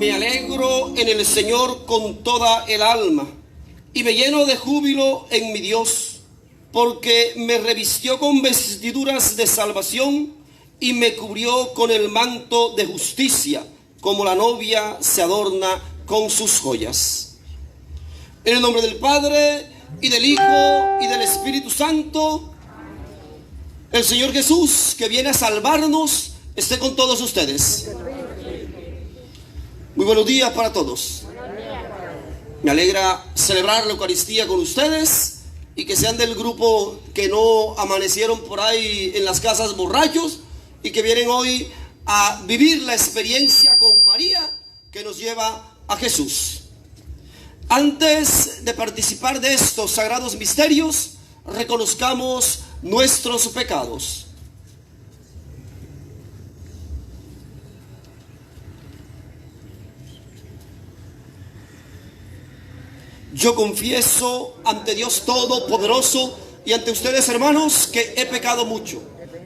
Me alegro en el Señor con toda el alma y me lleno de júbilo en mi Dios, porque me revistió con vestiduras de salvación y me cubrió con el manto de justicia, como la novia se adorna con sus joyas. En el nombre del Padre, y del Hijo, y del Espíritu Santo, el Señor Jesús, que viene a salvarnos, esté con todos ustedes. Muy buenos días para todos. Me alegra celebrar la Eucaristía con ustedes y que sean del grupo que no amanecieron por ahí en las casas borrachos y que vienen hoy a vivir la experiencia con María que nos lleva a Jesús. Antes de participar de estos sagrados misterios, reconozcamos nuestros pecados. Yo confieso ante Dios Todopoderoso y ante ustedes, hermanos, que he pecado mucho,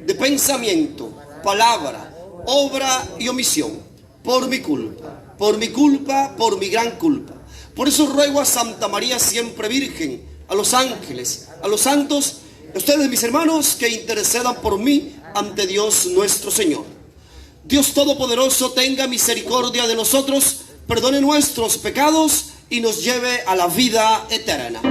de pensamiento, palabra, obra y omisión, por mi culpa, por mi gran culpa. Por eso ruego a Santa María siempre Virgen, a los ángeles, a los santos, a ustedes, mis hermanos, que intercedan por mí ante Dios nuestro Señor. Dios Todopoderoso tenga misericordia de nosotros, perdone nuestros pecados y nos lleve a la vida eterna.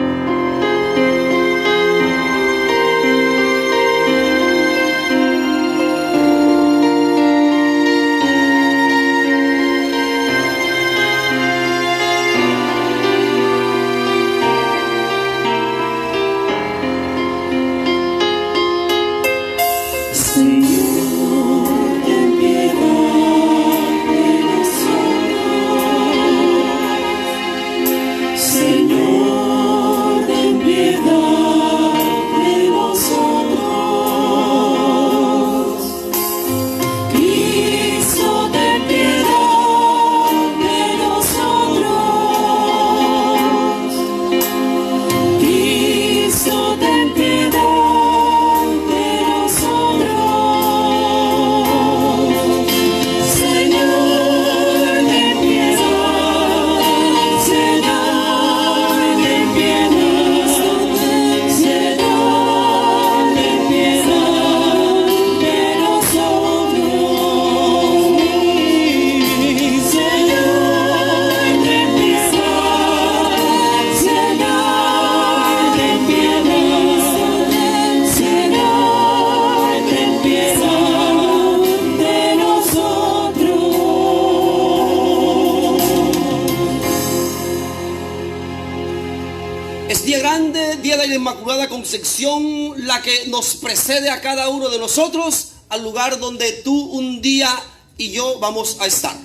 Inmaculada Concepción, la que nos precede a cada uno de nosotros al lugar donde tú un día y yo vamos a estar.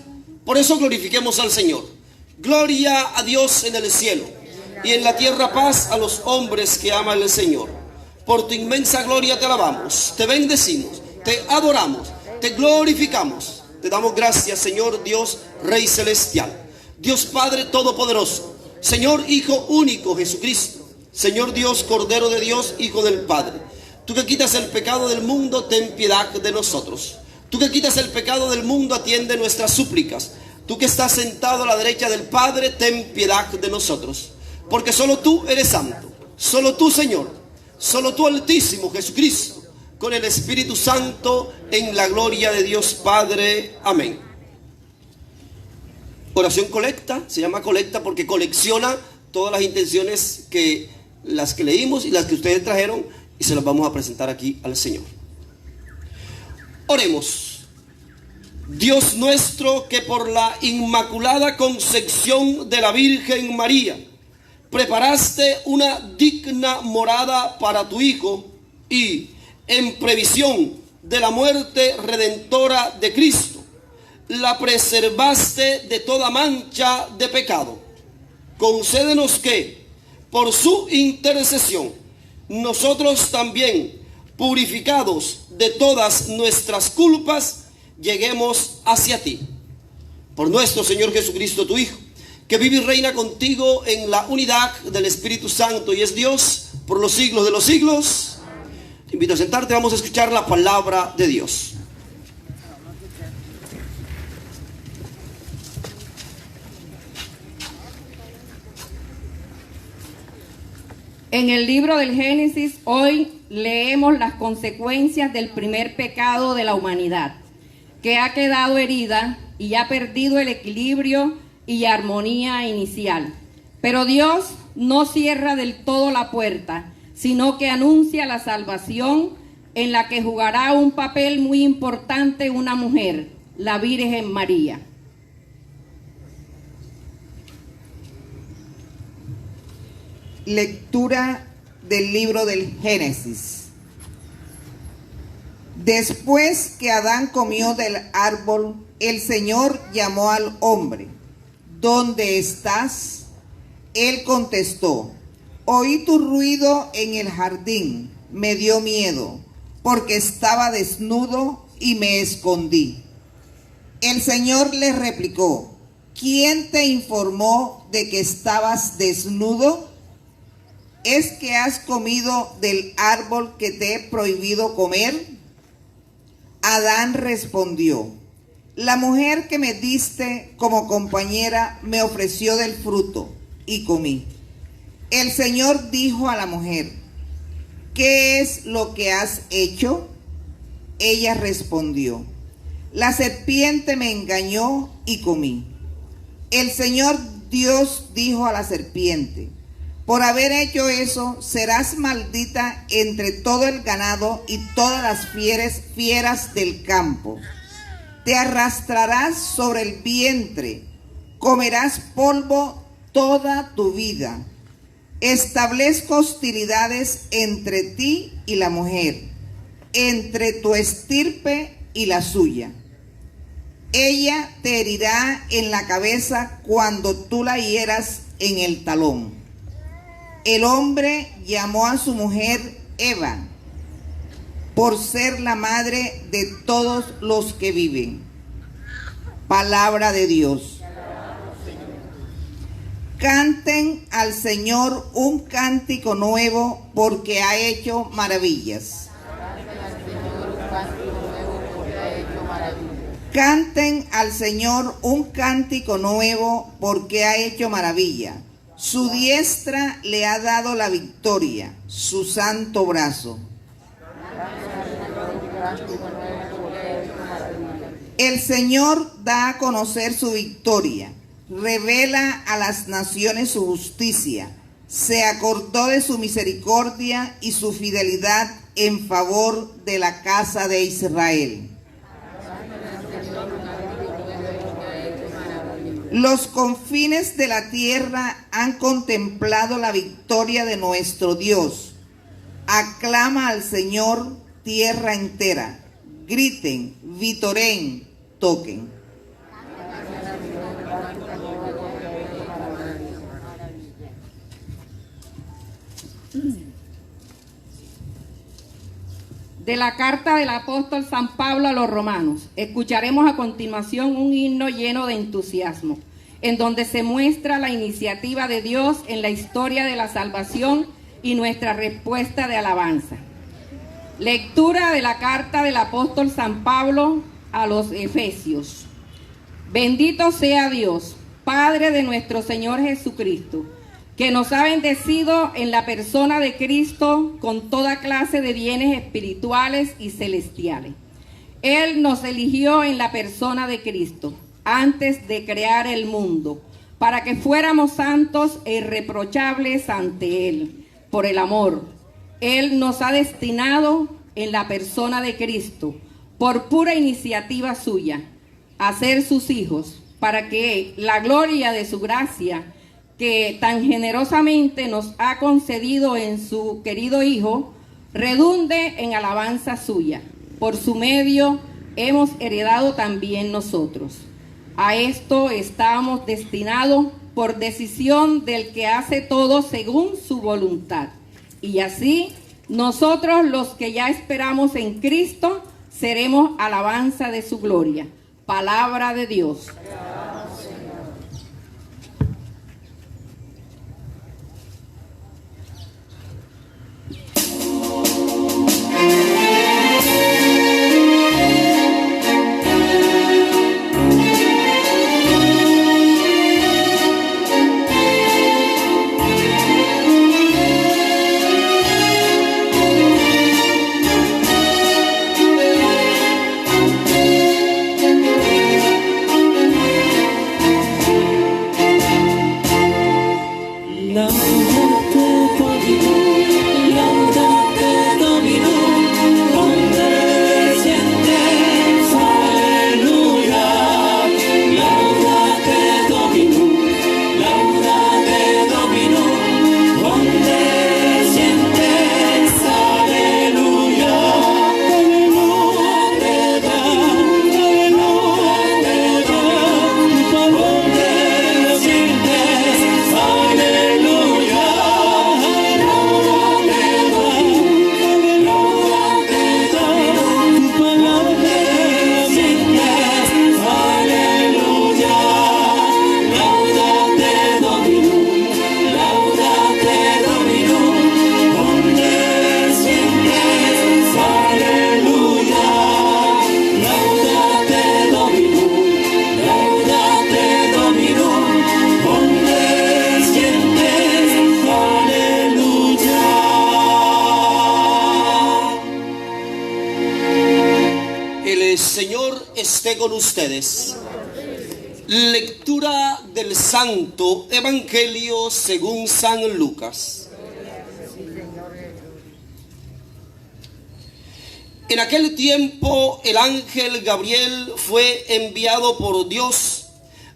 Por eso glorifiquemos al Señor. Gloria a Dios en el cielo y en la tierra paz a los hombres que aman al Señor. Por tu inmensa gloria te alabamos, te bendecimos, te adoramos, te glorificamos. Te damos gracias, Señor Dios, Rey Celestial, Dios Padre Todopoderoso, Señor Hijo único Jesucristo, Señor Dios, Cordero de Dios, Hijo del Padre. Tú que quitas el pecado del mundo, ten piedad de nosotros. Tú que quitas el pecado del mundo, atiende nuestras súplicas. Tú que estás sentado a la derecha del Padre, ten piedad de nosotros. Porque solo tú eres santo, solo tú, Señor, solo tú, Altísimo Jesucristo, con el Espíritu Santo, en la gloria de Dios Padre. Amén. Oración colecta, se llama colecta porque colecciona todas las intenciones las que leímos y las que ustedes trajeron, y se las vamos a presentar aquí al Señor. Oremos. Dios nuestro, que por la Inmaculada Concepción de la Virgen María preparaste una digna morada para tu Hijo y, en previsión de la muerte redentora de Cristo, la preservaste de toda mancha de pecado. Concédenos que, por su intercesión, nosotros también, purificados de todas nuestras culpas, lleguemos hacia ti. Por nuestro Señor Jesucristo, tu Hijo, que vive y reina contigo en la unidad del Espíritu Santo y es Dios por los siglos de los siglos. Te invito a sentarte, vamos a escuchar la palabra de Dios. En el libro del Génesis hoy leemos las consecuencias del primer pecado de la humanidad, que ha quedado herida y ha perdido el equilibrio y armonía inicial. Pero Dios no cierra del todo la puerta, sino que anuncia la salvación en la que jugará un papel muy importante una mujer, la Virgen María. Lectura del libro del Génesis. Después que Adán comió del árbol, el Señor llamó al hombre. ¿Dónde estás? Él contestó: oí tu ruido en el jardín, me dio miedo, porque estaba desnudo y me escondí. El Señor le replicó: ¿quién te informó de que estabas desnudo? ¿Es que has comido del árbol que te he prohibido comer? Adán respondió: la mujer que me diste como compañera me ofreció del fruto y comí. El Señor dijo a la mujer: ¿qué es lo que has hecho? Ella respondió: la serpiente me engañó y comí. El Señor Dios dijo a la serpiente: por haber hecho eso, serás maldita entre todo el ganado y todas las fieras del campo. Te arrastrarás sobre el vientre, comerás polvo toda tu vida. Establezco hostilidades entre ti y la mujer, entre tu estirpe y la suya. Ella te herirá en la cabeza cuando tú la hieras en el talón. El hombre llamó a su mujer Eva, por ser la madre de todos los que viven. Palabra de Dios. Canten al Señor un cántico nuevo, porque ha hecho maravillas. Canten al Señor un cántico nuevo, porque ha hecho maravilla. Su diestra le ha dado la victoria, su santo brazo. El Señor da a conocer su victoria, revela a las naciones su justicia. Se acordó de su misericordia y su fidelidad en favor de la casa de Israel. Los confines de la tierra han contemplado la victoria de nuestro Dios. Aclama al Señor tierra entera. Griten, vitoreen, toquen. De la carta del apóstol San Pablo a los romanos, escucharemos a continuación un himno lleno de entusiasmo, en donde se muestra la iniciativa de Dios en la historia de la salvación y nuestra respuesta de alabanza. Lectura de la carta del apóstol San Pablo a los Efesios. Bendito sea Dios, Padre de nuestro Señor Jesucristo, que nos ha bendecido en la persona de Cristo con toda clase de bienes espirituales y celestiales. Él nos eligió en la persona de Cristo antes de crear el mundo, para que fuéramos santos e irreprochables ante Él. Por el amor, Él nos ha destinado en la persona de Cristo, por pura iniciativa suya, a ser sus hijos, para que la gloria de su gracia, que tan generosamente nos ha concedido en su querido Hijo, redunde en alabanza suya. Por su medio hemos heredado también nosotros. A esto estamos destinados por decisión del que hace todo según su voluntad. Y así, nosotros los que ya esperamos en Cristo, seremos alabanza de su gloria. Palabra de Dios. con ustedes. Lectura del Santo Evangelio según San Lucas. En aquel tiempo el ángel Gabriel fue enviado por Dios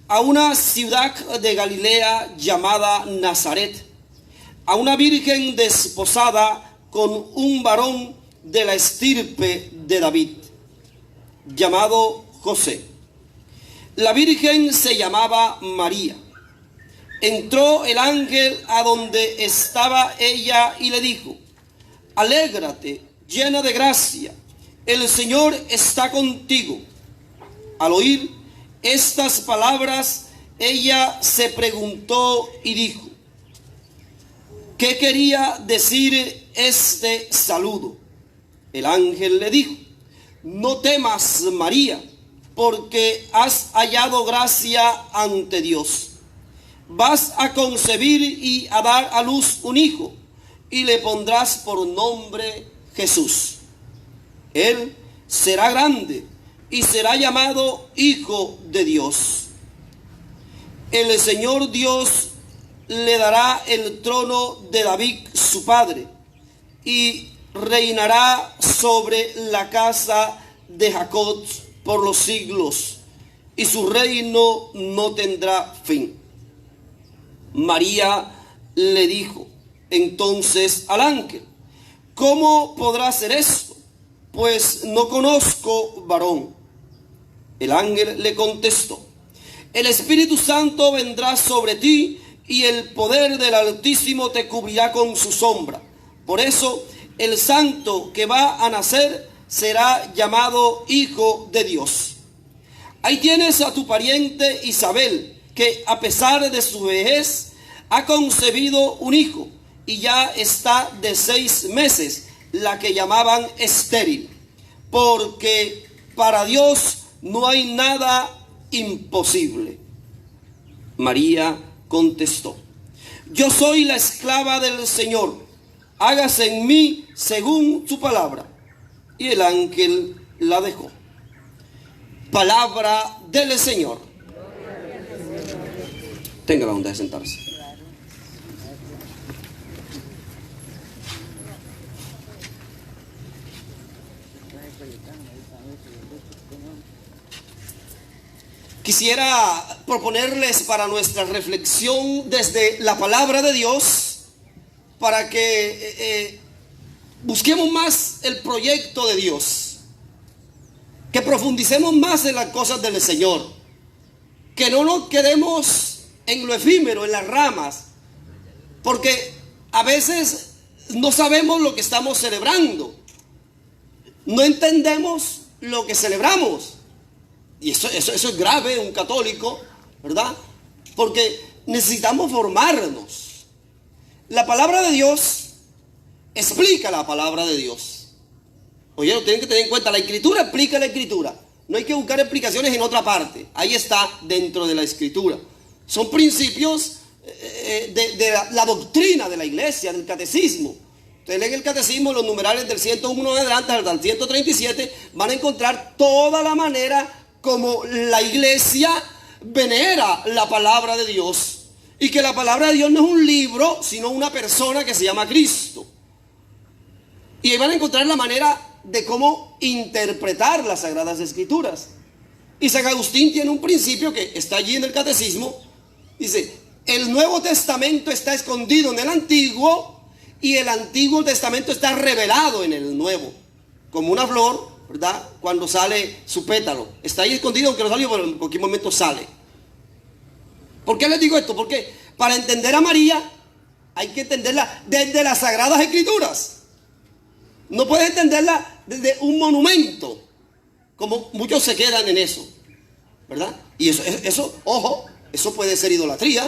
a una ciudad de Galilea llamada Nazaret, a una virgen desposada con un varón de la estirpe de David, llamado José. La virgen se llamaba María. Entró el ángel a donde estaba ella y le dijo: alégrate, llena de gracia, el Señor está contigo. Al oír estas palabras, ella se preguntó y dijo: ¿qué quería decir este saludo? El ángel le dijo: no temas, María, porque has hallado gracia ante Dios. Vas a concebir y a dar a luz un hijo, y le pondrás por nombre Jesús. Él será grande y será llamado Hijo de Dios. El Señor Dios le dará el trono de David su padre, y reinará sobre la casa de Jacob por los siglos, y su reino no tendrá fin. María le dijo entonces al ángel: ¿cómo podrá ser esto? Pues no conozco varón. El ángel le contestó: el Espíritu Santo vendrá sobre ti, y el poder del Altísimo te cubrirá con su sombra. Por eso el santo que va a nacer será llamado Hijo de Dios. Ahí tienes a tu pariente Isabel, que a pesar de su vejez ha concebido un hijo, y ya está de 6 meses, la que llamaban estéril, porque para Dios no hay nada imposible. María contestó: yo soy la esclava del Señor, hágase en mí según su palabra. Y el ángel la dejó. Palabra del Señor. Tenga la bondad de sentarse. Quisiera proponerles para nuestra reflexión desde la palabra de Dios, para que busquemos más el proyecto de Dios, que profundicemos más en las cosas del Señor, que no nos quedemos en lo efímero, en las ramas, porque a veces no sabemos lo que estamos celebrando, no entendemos lo que celebramos. Y eso es grave, un católico, ¿verdad? Porque necesitamos formarnos. La palabra de Dios explica la palabra de Dios. Oye, lo tienen que tener en cuenta. La Escritura explica la Escritura. No hay que buscar explicaciones en otra parte. Ahí está, dentro de la Escritura. Son principios de la doctrina de la iglesia, del catecismo. Ustedes leen el catecismo, los numerales del 101 en adelante hasta el 137, van a encontrar toda la manera como la iglesia venera la palabra de Dios, y que la palabra de Dios no es un libro, sino una persona que se llama Cristo. Y ahí van a encontrar la manera de cómo interpretar las Sagradas Escrituras. Y San Agustín tiene un principio que está allí en el catecismo. Dice: el Nuevo Testamento está escondido en el Antiguo, y el Antiguo Testamento está revelado en el Nuevo, como una flor, ¿verdad? Cuando sale su pétalo, está ahí escondido, aunque no salió, pero en cualquier momento sale. ¿Por qué les digo esto? Porque para entender a María hay que entenderla desde las Sagradas Escrituras. No puedes entenderla desde un monumento, como muchos se quedan en eso, ¿verdad? Y eso, ojo, eso puede ser idolatría,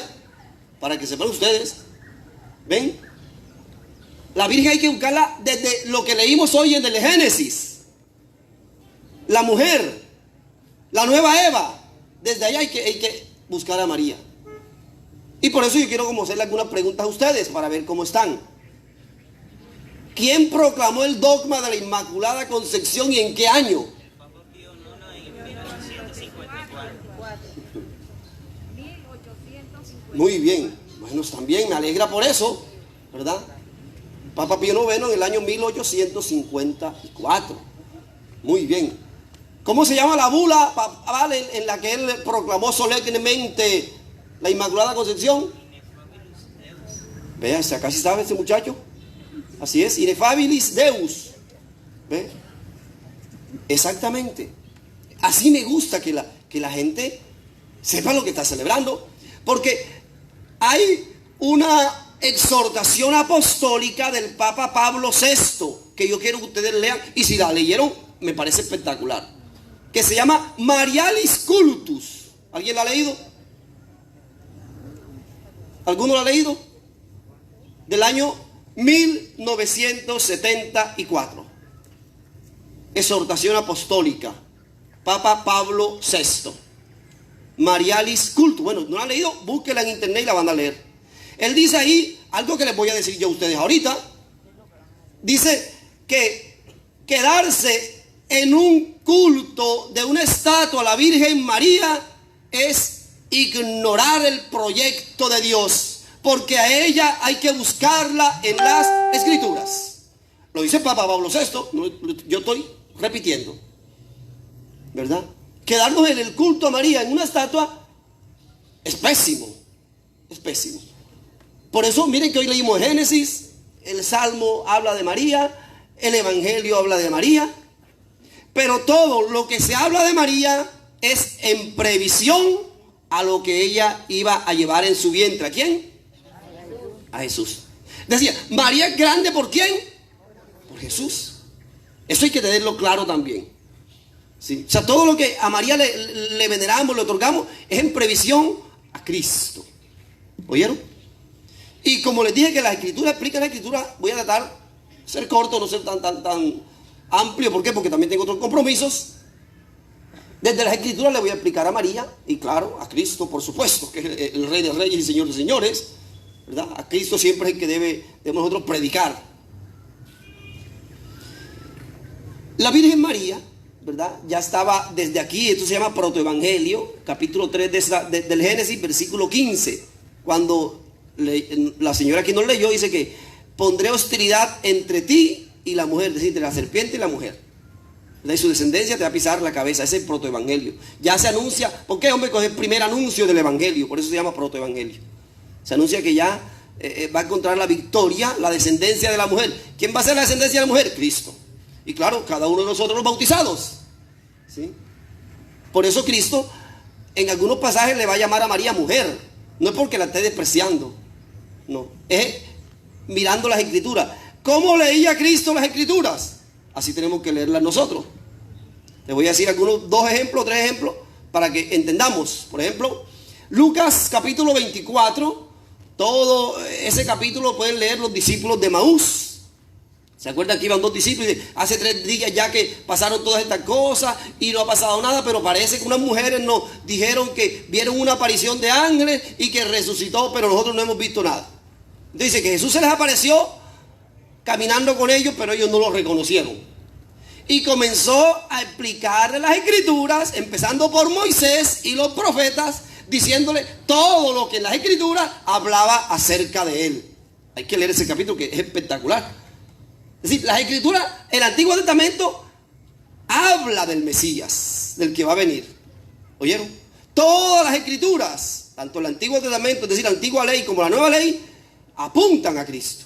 para que sepan ustedes. ¿Ven? La Virgen hay que buscarla desde lo que leímos hoy en el Génesis. La mujer, la nueva Eva, desde allá hay que buscar a María. Y por eso yo quiero como hacerle algunas preguntas a ustedes para ver cómo están. ¿Quién proclamó el dogma de la Inmaculada Concepción y en qué año? Muy bien. Bueno, también me alegra por eso, ¿verdad? Papa Pío IX en el año 1854. Muy bien. ¿Cómo se llama la bula en la que él proclamó solemnemente la Inmaculada Concepción? Vea, casi sabe este muchacho. Así es, Ineffabilis Deus. ¿Ve? Exactamente. Así me gusta que la gente sepa lo que está celebrando. Porque hay una exhortación apostólica del Papa Pablo VI que yo quiero que ustedes lean, y si la leyeron me parece espectacular, que se llama Marialis Cultus. ¿Alguien la ha leído? ¿Alguno la ha leído? Del año 1974. Exhortación apostólica, Papa Pablo VI. Marialis Cultus. Bueno, no la han leído, búsquela en internet y la van a leer. Él dice ahí algo que les voy a decir yo a ustedes ahorita. Dice que quedarse en un culto de una estatua a la Virgen María es ignorar el proyecto de Dios, porque a ella hay que buscarla en las Escrituras. Lo dice Papa Pablo VI, yo estoy repitiendo, ¿verdad? Quedarnos en el culto a María en una estatua es pésimo, es pésimo. Por eso miren que hoy leímos Génesis, el Salmo habla de María, el Evangelio habla de María, pero todo lo que se habla de María es en previsión a lo que ella iba a llevar en su vientre. ¿A quién? A Jesús. Decía, María es grande, ¿por quién? Por Jesús. Eso hay que tenerlo claro también. ¿Sí? O sea, todo lo que a María le veneramos, le otorgamos, es en previsión a Cristo. ¿Oyeron? Y como les dije que la Escritura explica la Escritura, voy a tratar de ser corto, no ser tan amplio. ¿Por qué? Porque también tengo otros compromisos. Desde las Escrituras le voy a explicar a María, y claro, a Cristo, por supuesto, que es el Rey de Reyes y Señor de Señores, ¿verdad? A Cristo siempre es el que debemos nosotros predicar. La Virgen María, ¿verdad? Ya estaba desde aquí. Esto se llama protoevangelio, capítulo 3 del Génesis, versículo 15, cuando la señora que nos leyó dice que pondré hostilidad entre ti y la mujer, es decir, entre la serpiente y la mujer, de su descendencia te va a pisar la cabeza. Ese es el protoevangelio. Ya se anuncia. ¿Por qué, hombre? Es el primer anuncio del evangelio, por eso se llama protoevangelio. Se anuncia que ya va a encontrar la victoria, la descendencia de la mujer. ¿Quién va a ser la descendencia de la mujer? Cristo. Y claro, cada uno de nosotros los bautizados, ¿sí? Por eso Cristo en algunos pasajes le va a llamar a María mujer. No es porque la esté despreciando, no, es mirando las Escrituras. ¿Cómo leía Cristo las Escrituras? Así tenemos que leerlas nosotros. Les voy a decir dos ejemplos, tres ejemplos, para que entendamos. Por ejemplo, Lucas capítulo 24, todo ese capítulo pueden leer los discípulos de Maús. ¿Se acuerdan que iban dos discípulos y dicen, hace 3 días ya que pasaron todas estas cosas y no ha pasado nada, pero parece que unas mujeres nos dijeron que vieron una aparición de ángeles y que resucitó, pero nosotros no hemos visto nada? Dice que Jesús se les apareció caminando con ellos, pero ellos no lo reconocieron. Y comenzó a explicarle las Escrituras, empezando por Moisés y los profetas, diciéndole todo lo que en las Escrituras hablaba acerca de él. Hay que leer ese capítulo que es espectacular. Es decir, las Escrituras, el Antiguo Testamento habla del Mesías, del que va a venir. ¿Oyeron? Todas las Escrituras, tanto el Antiguo Testamento, es decir, la antigua ley como la nueva ley, apuntan a Cristo.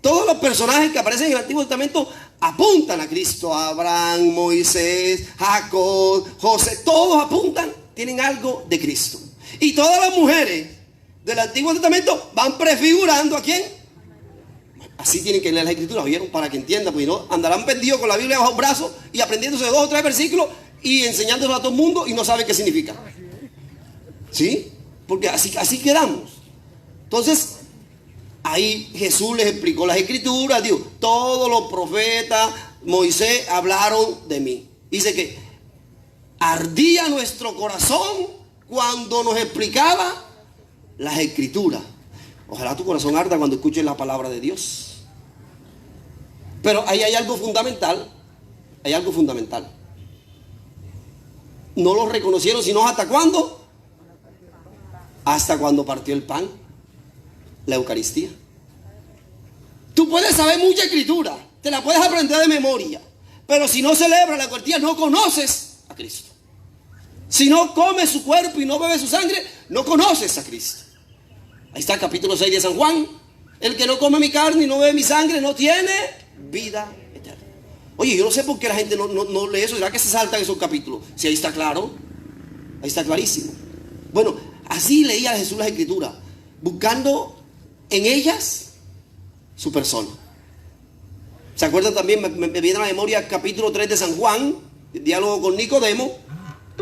Todos los personajes que aparecen en el Antiguo Testamento apuntan a Cristo. Abraham, Moisés, Jacob, José, todos apuntan, tienen algo de Cristo. Y todas las mujeres del Antiguo Testamento van prefigurando ¿a quién? Así tienen que leer las Escrituras, ¿oyeron? Para que entiendan, porque no andarán perdidos con la Biblia bajo el brazo y aprendiéndose 2 o 3 versículos y enseñándoselo a todo el mundo y no saben qué significa. ¿Sí? Porque así quedamos. Entonces, ahí Jesús les explicó las Escrituras, dijo, todos los profetas, Moisés, hablaron de mí. Dice que ardía nuestro corazón cuando nos explicaba las Escrituras. Ojalá tu corazón arda cuando escuches la palabra de Dios. Pero ahí hay algo fundamental. Hay algo fundamental. no lo reconocieron sino hasta cuándo. Hasta cuando partió el pan, la Eucaristía. Tú puedes saber mucha escritura, te la puedes aprender de memoria, pero si no celebras la Eucaristía no conoces a Cristo. Si no comes su cuerpo y no bebes su sangre, no conoces a Cristo. Ahí está el capítulo 6 de San Juan. El que no come mi carne y no bebe mi sangre no tiene vida eterna. Oye, yo no sé por qué la gente no lee eso. ¿Será que se saltan esos capítulos? Si ahí está claro, ahí está clarísimo. Bueno, así leía Jesús las Escrituras, buscando en ellas su persona. ¿Se acuerdan también? Me viene a la memoria el capítulo 3 de San Juan, el diálogo con Nicodemo.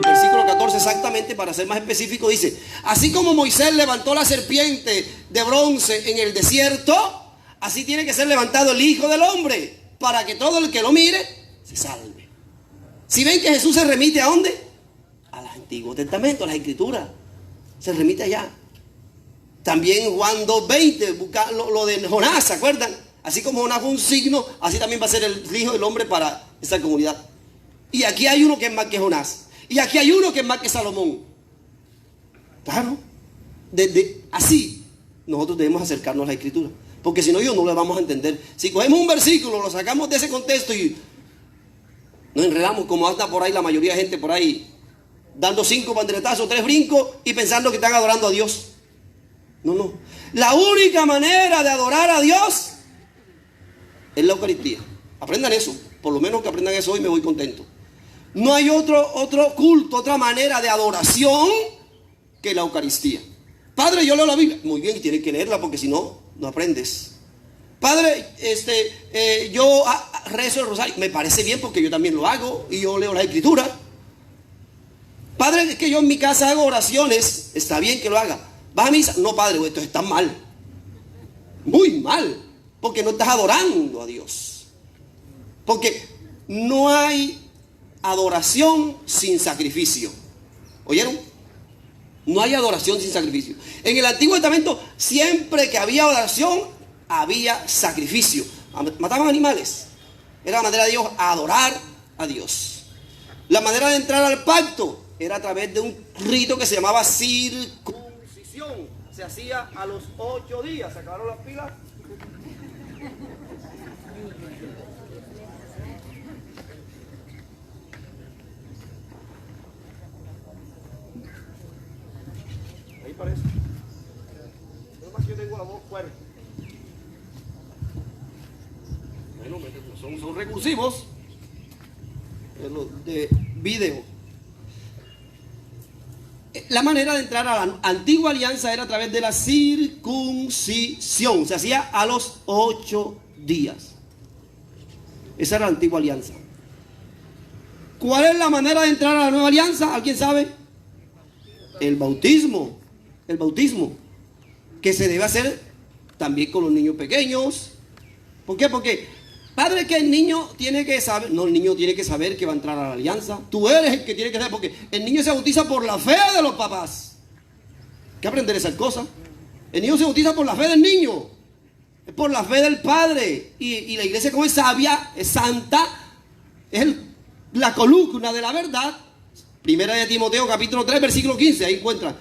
Versículo 14 exactamente, para ser más específico, dice: así como Moisés levantó la serpiente de bronce en el desierto, así tiene que ser levantado el Hijo del Hombre, para que todo el que lo mire se salve. Si ven que Jesús se remite ¿a dónde? Al Antiguo Testamento, a las Escrituras. Se remite allá. También Juan 2:20, busca lo de Jonás, ¿se acuerdan? Así como Jonás fue un signo, así también va a ser el Hijo del Hombre para esta comunidad. Y aquí hay uno que es más que Jonás. Y aquí hay uno que es más que Salomón. Claro. Así nosotros debemos acercarnos a la Escritura, porque si no, yo no lo vamos a entender. Si cogemos un versículo, lo sacamos de ese contexto y nos enredamos, como anda por ahí la mayoría de gente por ahí, dando 5 panderetazos, 3 brincos y pensando que están adorando a Dios. No. La única manera de adorar a Dios es la Eucaristía. Aprendan eso. Por lo menos que aprendan eso hoy, me voy contento. No hay otro culto, otra manera de adoración que la Eucaristía. Padre, yo leo la Biblia. Muy bien, tienes que leerla porque si no, no aprendes. Padre, yo rezo el rosario. Me parece bien porque yo también lo hago y yo leo la Escritura. Padre, es que yo en mi casa hago oraciones. Está bien que lo haga. ¿Vas a misa? No, padre, esto está mal. Muy mal. Porque no estás adorando a Dios. Porque no hay adoración sin sacrificio. ¿Oyeron? No hay adoración sin sacrificio. En el Antiguo Testamento, siempre que había adoración, había sacrificio. Mataban animales. Era la manera de Dios adorar a Dios. La manera de entrar al pacto era a través de un rito que se llamaba circuncisión. Se hacía a los 8 días. ¿Se acabaron las pilas? Ahí parece. No más que yo tengo la voz fuerte. Bueno, son recursivos de video. La manera de entrar a la antigua alianza era a través de la circuncisión. Se hacía a los 8 días. Esa era la antigua alianza. ¿Cuál es la manera de entrar a la nueva alianza? ¿Alguien sabe? El bautismo. El bautismo. Que se debe hacer también con los niños pequeños. ¿Por qué? Porque, padre, que el niño tiene que saber. No, el niño tiene que saber que va a entrar a la alianza. Tú eres el que tiene que saber, porque el niño se bautiza por la fe de los papás. Hay que aprender esas cosas. El niño se bautiza por la fe del niño. Es por la fe del padre. Y la iglesia, como es sabia, es santa, es la columna de la verdad. Primera de Timoteo, capítulo 3, versículo 15. Ahí encuentra.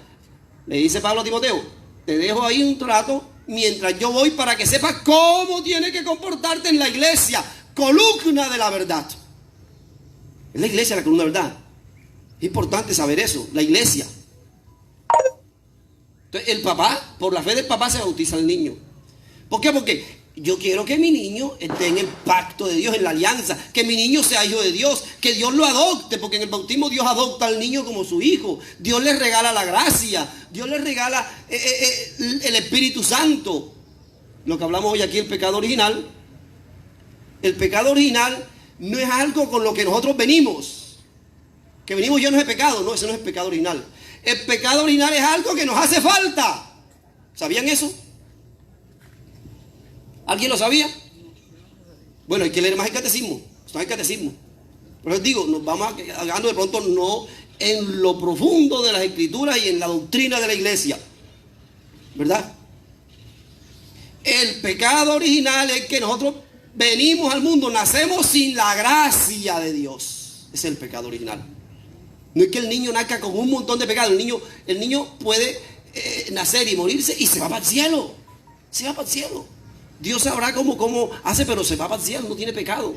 Le dice Pablo a Timoteo: te dejo ahí un trato mientras yo voy para que sepas cómo tienes que comportarte en la iglesia. Columna de la verdad. Es la iglesia la columna de la verdad. Es importante saber eso. La iglesia. Entonces el papá, por la fe del papá, se bautiza al niño. ¿Por qué? Porque yo quiero que mi niño esté en el pacto de Dios, en la alianza. Que mi niño sea hijo de Dios. Que Dios lo adopte. Porque en el bautismo Dios adopta al niño como su hijo. Dios le regala la gracia. Dios le regala el Espíritu Santo. Lo que hablamos hoy aquí, el pecado original. El pecado original no es algo con lo que nosotros venimos. Que venimos llenos de pecado. No, ese no es el pecado original. El pecado original es algo que nos hace falta. ¿Sabían eso? ¿Alguien lo sabía? Bueno, hay que leer más el catecismo. Esto es el catecismo. Pero les digo, nos vamos hablando de pronto no en lo profundo de las escrituras y en la doctrina de la iglesia. ¿Verdad? El pecado original es que nosotros venimos al mundo, nacemos sin la gracia de Dios. Ese es el pecado original. No es que el niño nazca con un montón de pecados. El niño puede nacer y morirse y se va para el cielo. Se va para el cielo. Dios sabrá cómo hace, pero se va para el cielo, no tiene pecado.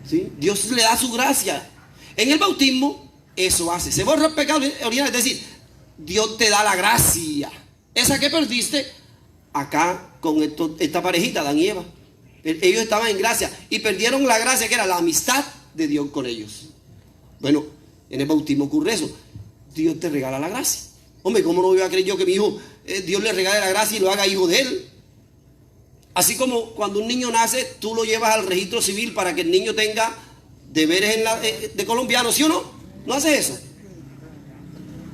¿Sí? Dios le da su gracia. En el bautismo, eso hace. Se borra el pecado original, es decir, Dios te da la gracia. Esa que perdiste acá con esta parejita, Adán y Eva. Ellos estaban en gracia y perdieron la gracia que era la amistad de Dios con ellos. Bueno, en el bautismo ocurre eso. Dios te regala la gracia. Hombre, ¿cómo no voy a creer yo que mi hijo, Dios le regale la gracia y lo haga hijo de él? Así como cuando un niño nace, tú lo llevas al registro civil para que el niño tenga deberes de colombiano, ¿sí o no? ¿No haces eso?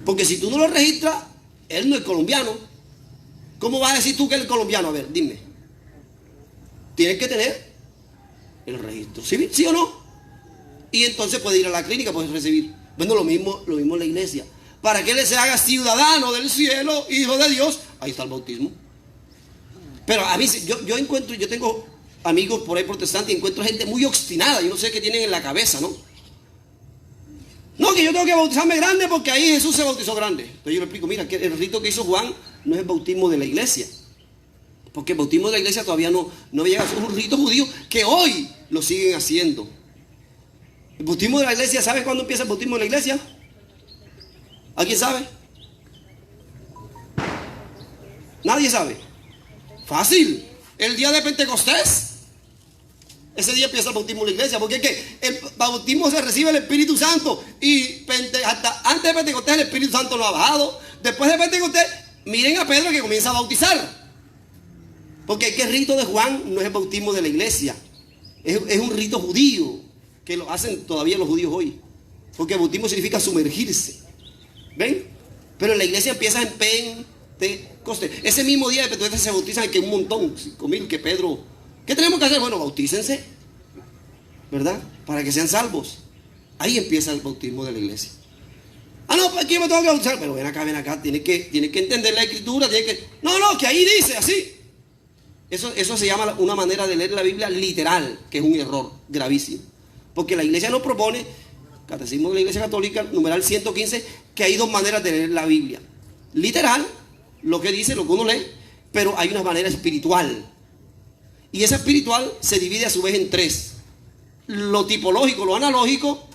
Porque si tú no lo registras, él no es colombiano. ¿Cómo vas a decir tú que él es colombiano? A ver, dime. Tienes que tener el registro civil, ¿sí o no? Y entonces puede ir a la clínica, puede recibir. Bueno, lo mismo en la iglesia. Para que él se haga ciudadano del cielo, hijo de Dios, ahí está el bautismo. Pero a mí, yo tengo amigos por ahí protestantes y encuentro gente muy obstinada. Yo no sé qué tienen en la cabeza, ¿no? No, que yo tengo que bautizarme grande porque ahí Jesús se bautizó grande. Entonces yo le explico, mira, que el rito que hizo Juan no es el bautismo de la iglesia. Porque el bautismo de la iglesia todavía no llega a ser un rito judío que hoy lo siguen haciendo. El bautismo de la iglesia, ¿sabes cuándo empieza el bautismo de la iglesia? ¿Alguien sabe? Nadie sabe. Fácil. El día de Pentecostés. Ese día empieza el bautismo de la iglesia. Porque es que el bautismo se recibe el Espíritu Santo. Y hasta antes de Pentecostés el Espíritu Santo no ha bajado. Después de Pentecostés, miren a Pedro que comienza a bautizar. Porque es que el rito de Juan no es el bautismo de la iglesia. Es un rito judío. Que lo hacen todavía los judíos hoy. Porque el bautismo significa sumergirse. ¿Ven? Pero en la iglesia empieza en Pentecostés. Ese mismo día de Pentecostés se bautizan que un montón, 5,000, que Pedro. ¿Qué tenemos que hacer? Bueno, bautícense, ¿verdad? Para que sean salvos. Ahí empieza el bautismo de la iglesia. Ah, no, aquí me tengo que bautizar. Pero ven acá, tiene que entender la escritura. No, que ahí dice así. Eso se llama una manera de leer la Biblia literal, que es un error gravísimo. Porque la iglesia nos propone, Catecismo de la Iglesia Católica, numeral 115, que hay dos maneras de leer la Biblia. Literal, lo que dice, lo que uno lee, pero hay una manera espiritual. Y esa espiritual se divide a su vez en tres. Lo tipológico, lo analógico,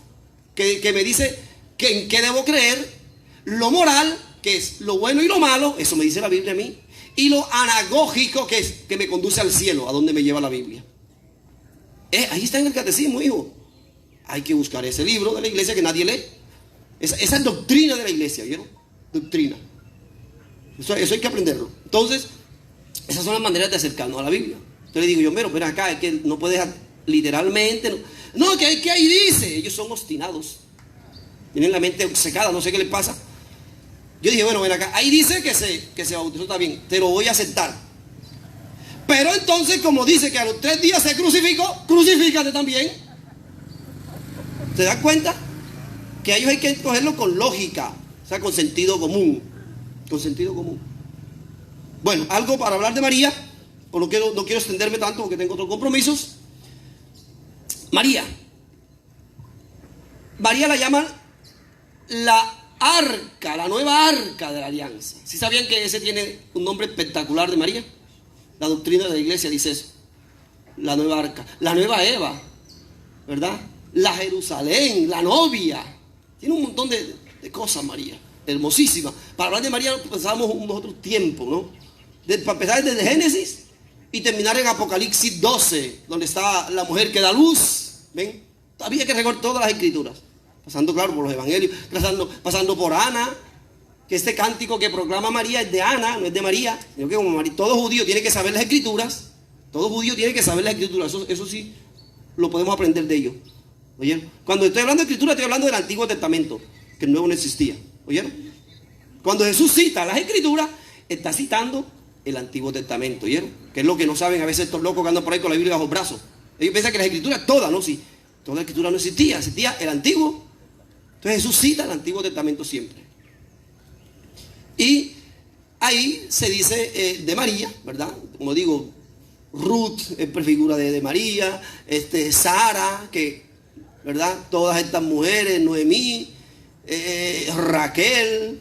que me dice que en qué debo creer. Lo moral, que es lo bueno y lo malo, eso me dice la Biblia a mí. Y lo anagógico, que es que me conduce al cielo, a donde me lleva la Biblia. Ahí está en el catecismo, hijo. Hay que buscar ese libro de la iglesia que nadie lee. Esa es doctrina de la iglesia, ¿vieron? Doctrina. Eso hay que aprenderlo. Entonces, esas son las maneras de acercarnos a la Biblia. Entonces le digo yo, pero acá, es que no puedes literalmente. No, que ahí dice. Ellos son obstinados. Tienen la mente secada, no sé qué les pasa. Yo dije, ven acá, ahí dice que se bautizó, está bien, te lo voy a aceptar. Pero entonces, como dice que a los 3 días se crucificó, crucifícate también. ¿Se dan cuenta? Que a ellos hay que cogerlo con lógica, o sea, con sentido común. Con sentido común. Bueno, algo para hablar de María, por lo que no quiero extenderme tanto porque tengo otros compromisos. María la llaman la arca, la nueva arca de la alianza. ¿Sí sabían que ese tiene un nombre espectacular de María? La doctrina de la iglesia dice eso. La nueva arca, la nueva Eva, ¿verdad? La Jerusalén, la novia. Tiene un montón de cosas María, hermosísima. Para hablar de María pensábamos unos otros tiempos, ¿no? Para empezar desde Génesis y terminar en Apocalipsis 12, donde está la mujer que da luz. ¿Ven? Todavía hay que recorrer todas las escrituras. Pasando, claro, por los evangelios, pasando por Ana, que este cántico que proclama María es de Ana, no es de María. Sino que como todo judío tiene que saber las escrituras, todo judío tiene que saber las escrituras, eso sí lo podemos aprender de ellos. ¿Oyeron? Cuando estoy hablando de escritura, estoy hablando del Antiguo Testamento, que el Nuevo no existía. ¿Oyeron? Cuando Jesús cita las escrituras, está citando el Antiguo Testamento. ¿Oyeron? Que es lo que no saben a veces estos locos que andan por ahí con la Biblia bajo el brazo. Ellos piensan que las escrituras todas, ¿no? Sí, toda la escritura no existía, existía el Antiguo. Entonces Jesús cita el Antiguo Testamento siempre. Y ahí se dice de María, ¿verdad? Como digo, Ruth es prefigura de María, Sara, que, ¿verdad? Todas estas mujeres, Noemí, Raquel,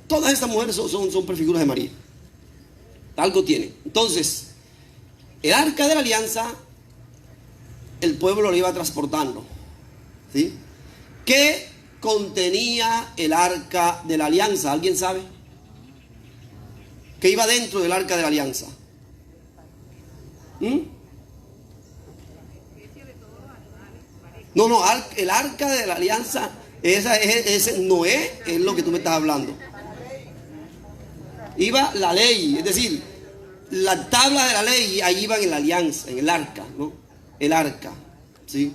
todas estas mujeres son prefiguras de María. Algo tiene. Entonces, el arca de la alianza, el pueblo lo iba transportando, ¿sí? ¿Qué contenía el arca de la alianza? ¿Alguien sabe? ¿Qué iba dentro del arca de la alianza? No, el arca de la alianza, ese Noé es lo que tú me estás hablando. Iba la ley, es decir, la tabla de la ley, ahí iban en la alianza, en el arca, ¿no? El arca, ¿sí?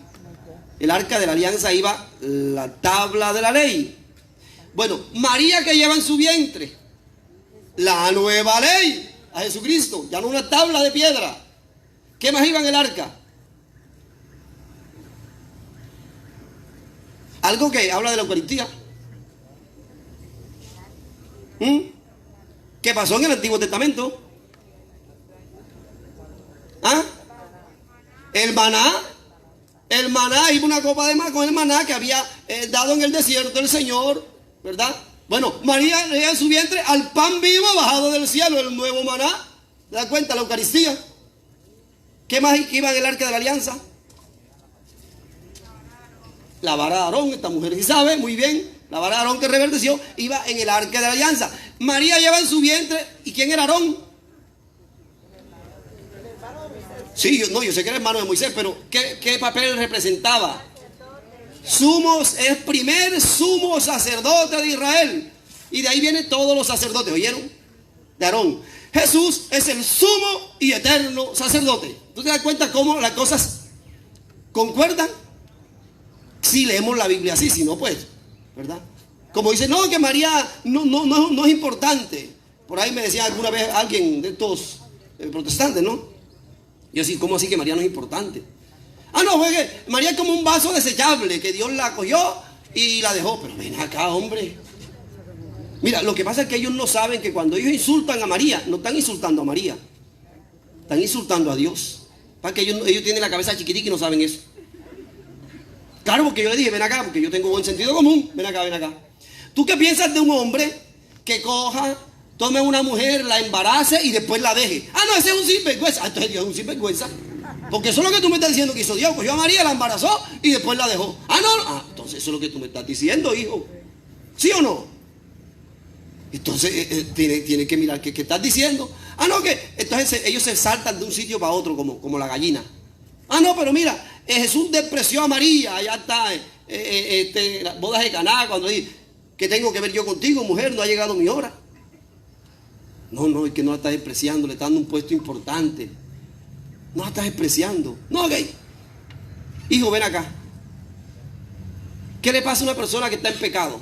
El arca de la alianza iba la tabla de la ley. Bueno, María, que lleva en su vientre la nueva ley, a Jesucristo, ya no una tabla de piedra. ¿Qué más iba en el arca? Algo que habla de la Eucaristía. ¿Qué pasó en el Antiguo Testamento? ¿Ah? El maná. El maná, iba una copa de más con el maná que había dado en el desierto el Señor, ¿verdad? Bueno, María leía en su vientre al pan vivo bajado del cielo, el nuevo maná. ¿Te das cuenta? La Eucaristía. ¿Qué más iba en el arca de la alianza? La vara de Aarón, esta mujer sí sabe muy bien. La vara de Aarón que reverdeció iba en el arca de la alianza. María lleva en su vientre. ¿Y quién era Aarón? Sí, yo sé que era hermano de Moisés, pero ¿qué papel representaba? Es primer sumo sacerdote de Israel. Y de ahí vienen todos los sacerdotes, ¿oyeron? De Aarón. Jesús es el sumo y eterno sacerdote. ¿Tú te das cuenta cómo las cosas concuerdan? Si leemos la Biblia así, si no, pues, ¿verdad? Como dice, no, que María no es importante. Por ahí me decía alguna vez alguien de estos protestantes, ¿no? Yo sí, ¿cómo así que María no es importante? Ah, no, fue que María es como un vaso desechable, que Dios la cogió y la dejó. Pero ven acá, hombre. Mira, lo que pasa es que ellos no saben que cuando ellos insultan a María, no están insultando a María, están insultando a Dios. Para que ellos tienen la cabeza chiquitica y no saben eso. Claro, porque yo le dije, ven acá, porque yo tengo buen sentido común. Ven acá, ven acá. ¿Tú qué piensas de un hombre que coja, tome a una mujer, la embarace y después la deje? Ah, no, ese es un sinvergüenza. Ah, entonces Dios es un sinvergüenza. Porque eso es lo que tú me estás diciendo que hizo Dios. Cogió a María, la embarazó y después la dejó. Ah, no. Ah, entonces eso es lo que tú me estás diciendo, hijo. ¿Sí o no? Entonces tiene que mirar qué estás diciendo. Ah, no, que entonces ellos se saltan de un sitio para otro como la gallina. Ah, no, pero mira, Jesús despreció a María. Allá está las bodas de Caná, cuando dice, ¿qué tengo que ver yo contigo, mujer? No ha llegado mi hora. No, es que no la estás despreciando, le está dando un puesto importante. No la estás despreciando. No, ok. Hijo, ven acá. ¿Qué le pasa a una persona que está en pecado?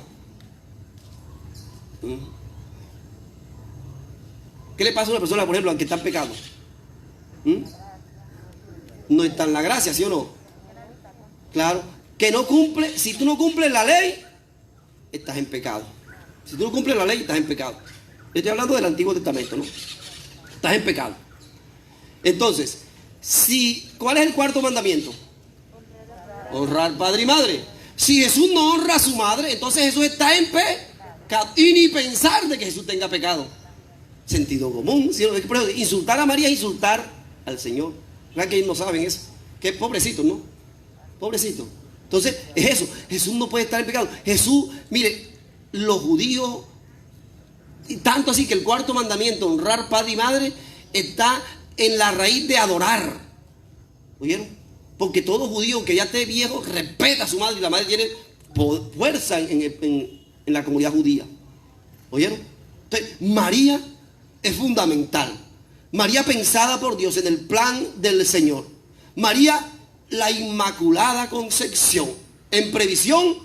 ¿Qué le pasa a una persona, por ejemplo, que está en pecado? No está en la gracia, ¿sí o no? Claro. Que no cumple, si tú no cumples la ley, estás en pecado. Si tú no cumples la ley, estás en pecado. Yo estoy hablando del Antiguo Testamento, ¿no? Estás en pecado. Entonces, ¿cuál es el cuarto mandamiento? Honrar padre y madre. Si Jesús no honra a su madre, entonces Jesús está en pecado. Y ni pensar de que Jesús tenga pecado. Sentido común. Insultar a María es insultar al Señor. ¿Verdad que ellos no saben eso? Que pobrecitos, ¿no? Pobrecitos. Entonces, es eso. Jesús no puede estar en pecado. Jesús, mire, los judíos, y tanto así que el cuarto mandamiento, honrar padre y madre, está en la raíz de adorar. ¿Oyeron? Porque todo judío que ya esté viejo respeta a su madre y la madre tiene fuerza en la comunidad judía. ¿Oyeron? Entonces, María es fundamental. María pensada por Dios en el plan del Señor. María, la Inmaculada Concepción, en previsión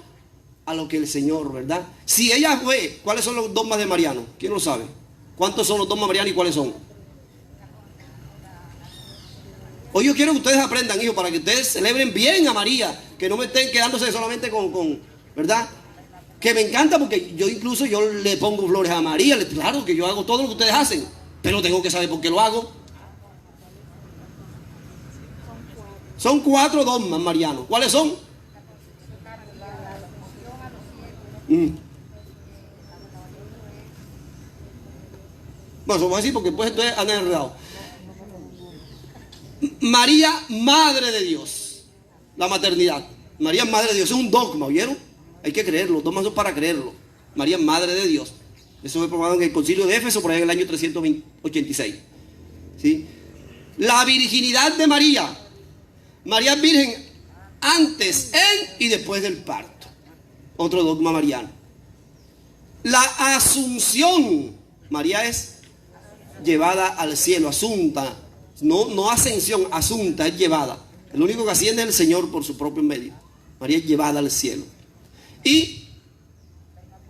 a lo que el Señor, ¿verdad? Si ella fue, ¿cuáles son los dogmas de Mariano? ¿Quién lo sabe? ¿Cuántos son los dogmas marianos y cuáles son? Hoy yo quiero que ustedes aprendan, hijos, para que ustedes celebren bien a María, que no me estén quedándose solamente con ¿verdad? Que me encanta porque yo incluso le pongo flores a María. Claro que yo hago todo lo que ustedes hacen, pero tengo que saber por qué lo hago. Son 4 dogmas marianos. ¿Cuáles son? Bueno, eso voy a decir porque después entonces andan enredados. María, Madre de Dios. La maternidad. María, Madre de Dios. Es un dogma, ¿oyeron? Hay que creerlo. Los dogmas son para creerlo. María, Madre de Dios. Eso fue probado en el Concilio de Éfeso por ahí en el año 386. ¿Sí? La virginidad de María. María es virgen antes, en y después del parto. Otro dogma mariano. La asunción. María es llevada al cielo, asunta. No ascensión, asunta, es llevada. El único que asciende es el Señor por su propio medio. María es llevada al cielo. Y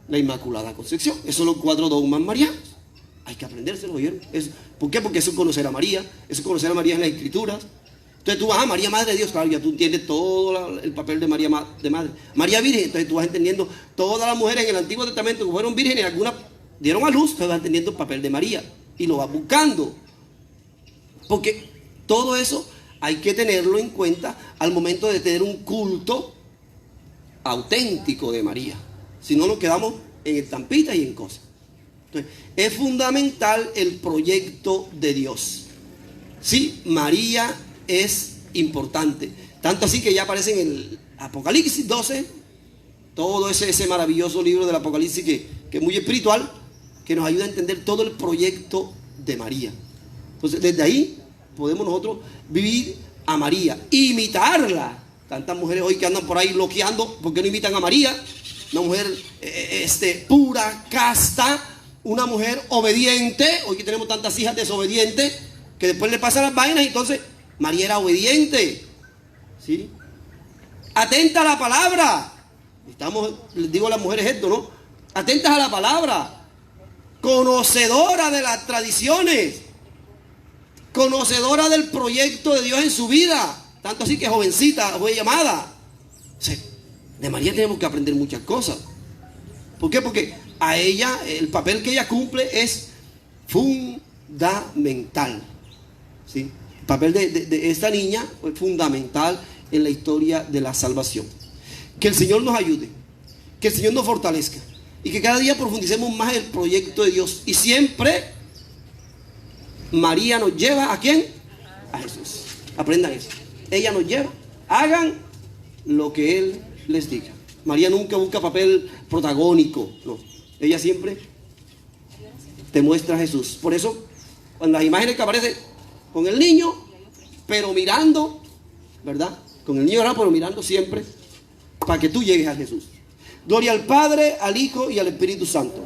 la Inmaculada Concepción. Esos son los 4 dogmas marianos. Hay que aprendérselos, ¿oyeron? ¿Por qué? Porque eso es conocer a María. Eso es conocer a María en las Escrituras. Entonces tú vas a María, Madre de Dios. Claro, ya tú entiendes todo el papel de María, de Madre. María Virgen. Entonces tú vas entendiendo todas las mujeres en el Antiguo Testamento que fueron vírgenes. Algunas dieron a luz. Entonces vas entendiendo el papel de María. Y lo vas buscando. Porque todo eso hay que tenerlo en cuenta al momento de tener un culto auténtico de María. Si no, nos quedamos en estampitas y en cosas. Entonces, es fundamental el proyecto de Dios. Sí, María es importante. Tanto así que ya aparece en el Apocalipsis 12, todo ese maravilloso libro del Apocalipsis que es muy espiritual, que nos ayuda a entender todo el proyecto de María. Entonces, desde ahí podemos nosotros vivir a María, imitarla. Tantas mujeres hoy que andan por ahí bloqueando, ¿por qué no imitan a María? Una mujer pura, casta, una mujer obediente. Hoy que tenemos tantas hijas desobedientes que después le pasan las vainas. Entonces María era obediente, ¿sí? Atenta a la palabra. Les digo a las mujeres esto, ¿no? Atentas a la palabra, conocedora de las tradiciones, conocedora del proyecto de Dios en su vida. Tanto así que jovencita fue llamada. O sea, de María tenemos que aprender muchas cosas. ¿Por qué? Porque a ella, el papel que ella cumple es fundamental. ¿Sí? El papel de esta niña fue fundamental en la historia de la salvación. Que el Señor nos ayude, que el Señor nos fortalezca y que cada día profundicemos más el proyecto de Dios. Y siempre María nos lleva ¿a quién? A Jesús. Aprendan eso. Ella nos lleva, hagan lo que Él les diga. María nunca busca papel protagónico, no. Ella siempre te muestra a Jesús. Por eso, cuando las imágenes que aparecen con el niño, pero mirando, ¿verdad? Con el niño, pero mirando siempre para que tú llegues a Jesús. Gloria al Padre, al Hijo y al Espíritu Santo.